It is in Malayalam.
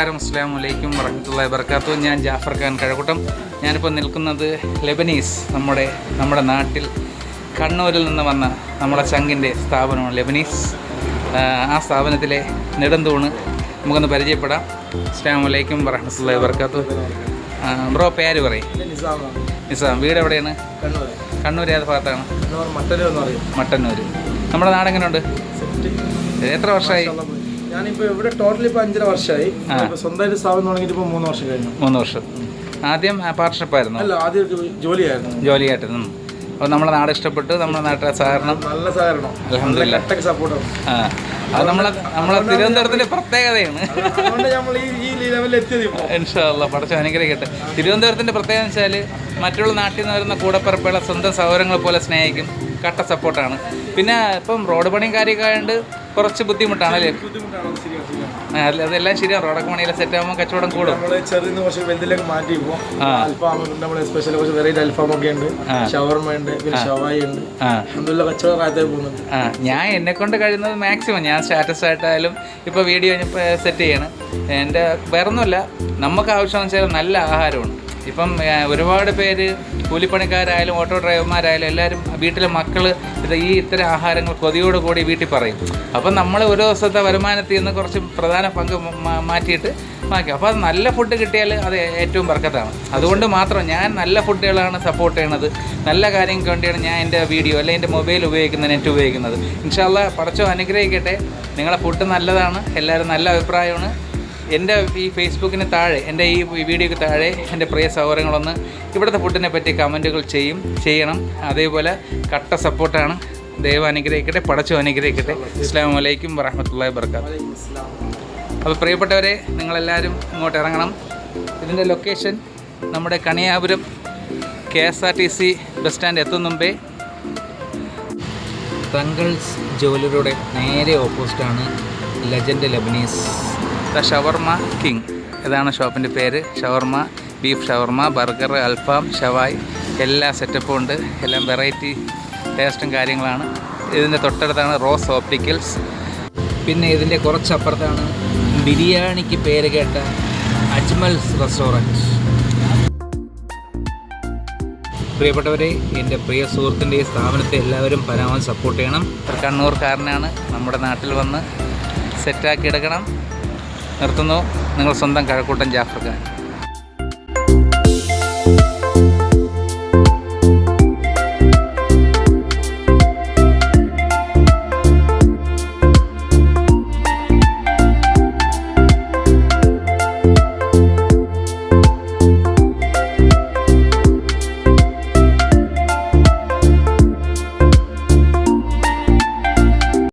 നമസ്കാരം, അസ്സലാമു അലൈക്കും വറഹ്മത്തുള്ളാഹി വബറകാതുഹു. ഞാൻ ജാഫർ ഖാൻ കഴക്കൂട്ടം. ഞാനിപ്പോൾ നിൽക്കുന്നത് ലെബനീസ്, നമ്മുടെ നാട്ടിൽ കണ്ണൂരിൽ നിന്ന് വന്ന നമ്മുടെ ചങ്കിൻ്റെ സ്ഥാപനമാണ് ലെബനീസ്. ആ സ്ഥാപനത്തിലെ നെടുന്തൂണ് നമുക്കൊന്ന് പരിചയപ്പെടാം. അസ്സലാമു അലൈക്കും വറഹ്മത്തുള്ളാഹി വബറകാതുഹു. ബ്രോ പേര് പറയും. നിസാം. വീട് എവിടെയാണ്? കണ്ണൂർ. ഏത് ഭാഗത്താണ്? മട്ടന്നൂർ. നമ്മുടെ നാടെങ്ങനെയുണ്ട്? എത്ര വർഷമായി? ഞാനിപ്പോൾ ഇവിടെ ടോട്ടൽ ഇപ്പോൾ 5.5 വർഷമായി. സ്വന്തമായിട്ട് സ്ഥാപനം തുടങ്ങിയിട്ട് ഇപ്പോൾ 3 വർഷം കഴിഞ്ഞു. 3 വർഷം. ആദ്യം പാർട്ണർഷിപ്പ് ആയിരുന്നു? അല്ല, ആദ്യം ജോലിയായിട്ടായിരുന്നു. അപ്പോൾ നമ്മുടെ നാട് ഇഷ്ടപ്പെട്ടു. നമ്മുടെ നാട്ടിലെ സഹകരണം, നല്ല സഹകരണം, അൽഹംദുലില്ലാഹ് സപ്പോർട്ടാണ്. അത് നമ്മളെ തിരുവനന്തപുരത്തിൻ്റെ പ്രത്യേകതയാണ്. ഇൻഷാ അല്ലാഹ് പഠിച്ച അനുഗ്രഹിക്കട്ടെ. തിരുവനന്തപുരത്തിൻ്റെ പ്രത്യേകത എന്ന് വെച്ചാൽ മറ്റുള്ള നാട്ടിൽ നിന്ന് വരുന്ന കൂടപ്പിറപ്പുകളെ സ്വന്തം സൗകര്യങ്ങളെ പോലെ സ്നേഹിക്കും. കട്ട സപ്പോർട്ടാണ്. പിന്നെ ഇപ്പം റോഡ് പണിയും കാര്യമൊക്കെ ആയതുകൊണ്ട് കുറച്ച് ബുദ്ധിമുട്ടാണല്ലേ? അതെല്ലാം ശരിയാണ്. റോഡൊക്കെ പണിയിലെ സെറ്റ് ആകുമ്പോൾ കച്ചവടം കൂടും. കുറച്ച് വലുതിലേക്ക് മാറ്റി ഇപ്പോൾ സ്പെഷ്യൽ കുറച്ച് വെറൈറ്റി അൽഫാമൊക്കെ ഉണ്ട്, ഷവർമ ഉണ്ട്, പിന്നെ ഷവായി ഉണ്ട്. അൽഹംദുലില്ലാഹ് കച്ചവടം റാഹത്തായി പോകുന്നുണ്ട്. ഞാൻ എന്നെക്കൊണ്ട് കഴിയുന്നത് മാക്സിമം ഞാൻ സ്റ്റാറ്റസ് ആയിട്ടായാലും ഇപ്പോൾ വീഡിയോ സെറ്റ് ചെയ്യണം. എൻ്റെ വേറൊന്നുമില്ല, നമുക്ക് ആവശ്യമെന്ന് വെച്ചാൽ നല്ല ആഹാരമാണ്. ഇപ്പം ഒരുപാട് പേര് കൂലിപ്പണിക്കാരായാലും ഓട്ടോ ഡ്രൈവർമാരായാലും എല്ലാവരും വീട്ടിലെ മക്കൾ ഇത്തരം ആഹാരങ്ങൾ കൊതിയോടുകൂടി വീട്ടിൽ പറയും. അപ്പം നമ്മൾ ഒരു ദിവസത്തെ വരുമാനത്തിൽ നിന്ന് കുറച്ച് പ്രധാന പങ്ക് മാറ്റിയിട്ട് വാങ്ങിക്കും. അപ്പോൾ അത് നല്ല ഫുഡ് കിട്ടിയാൽ അത് ഏറ്റവും ബർക്കത്താണ്. അതുകൊണ്ട് മാത്രം ഞാൻ നല്ല ഫുഡുകളാണ് സപ്പോർട്ട് ചെയ്യണത്. നല്ല കാര്യങ്ങൾക്ക് വേണ്ടിയാണ് ഞാൻ എൻ്റെ വീഡിയോ അല്ലെങ്കിൽ എൻ്റെ മൊബൈൽ ഉപയോഗിക്കുന്നത്, നെറ്റ് ഉപയോഗിക്കുന്നത്. ഇൻഷാ അല്ലാഹ് പടച്ചോ അനുഗ്രഹിക്കട്ടെ. നിങ്ങളെ ഫുഡ് നല്ലതാണ്, എല്ലാവരും നല്ല അഭിപ്രായമാണ്. എൻ്റെ ഈ ഫേസ്ബുക്കിന് താഴെ, എൻ്റെ ഈ വീഡിയോയ്ക്ക് താഴെ എൻ്റെ പ്രിയ സഹോദരങ്ങളൊന്ന് ഇവിടുത്തെ ഫുഡിനെ പറ്റി കമൻറ്റുകൾ ചെയ്യണം. അതേപോലെ കട്ട സപ്പോർട്ടാണ്. ദൈവം അനുഗ്രഹിക്കട്ടെ, പടച്ചോ അനുഗ്രഹിക്കട്ടെ. അസ്സലാമു അലൈക്കും വറഹ്മത്തുള്ളാഹി വബറകാതുഹു. അപ്പോൾ പ്രിയപ്പെട്ടവരെ, നിങ്ങളെല്ലാവരും ഇങ്ങോട്ട് ഇറങ്ങണം. ഇതിൻ്റെ ലൊക്കേഷൻ നമ്മുടെ കണിയാപുരം KSRTC ബസ് സ്റ്റാൻഡ് എത്തും മുമ്പേ തങ്കൾസ് ജുവലറിയുടെ നേരെ ഓപ്പോസിറ്റാണ് ലെജൻഡ് ലെബനീസ് ഷവർമ കിങ്. ഇതാണ് ഷോപ്പിൻ്റെ പേര്. ഷവർമ, ബീഫ് ഷവർമ, ബർഗർ, അൽഫാം, ഷവായ് എല്ലാ സെറ്റപ്പും ഉണ്ട്. എല്ലാം വെറൈറ്റി ടേസ്റ്റും കാര്യങ്ങളാണ്. ഇതിൻ്റെ തൊട്ടടുത്താണ് റോസ് ഓപ്റ്റിക്കൽസ്. പിന്നെ ഇതിൻ്റെ കുറച്ചപ്പുറത്താണ് ബിരിയാണിക്ക് പേര് കേട്ട അജ്മൽസ് റെസ്റ്റോറൻറ്റ്. പ്രിയപ്പെട്ടവരെ, എൻ്റെ പ്രിയ സുഹൃത്തിൻ്റെ ഈ സ്ഥാപനത്തെ എല്ലാവരും പരമാവധി സപ്പോർട്ട് ചെയ്യണം. കണ്ണൂർക്കാരനാണ്, നമ്മുടെ നാട്ടിൽ വന്ന് സെറ്റാക്കി എടുക്കണം. നിർത്തുന്നു. നിങ്ങൾ സ്വന്തം കഴക്കൂട്ടൻ ജാഫർ ഖാൻ.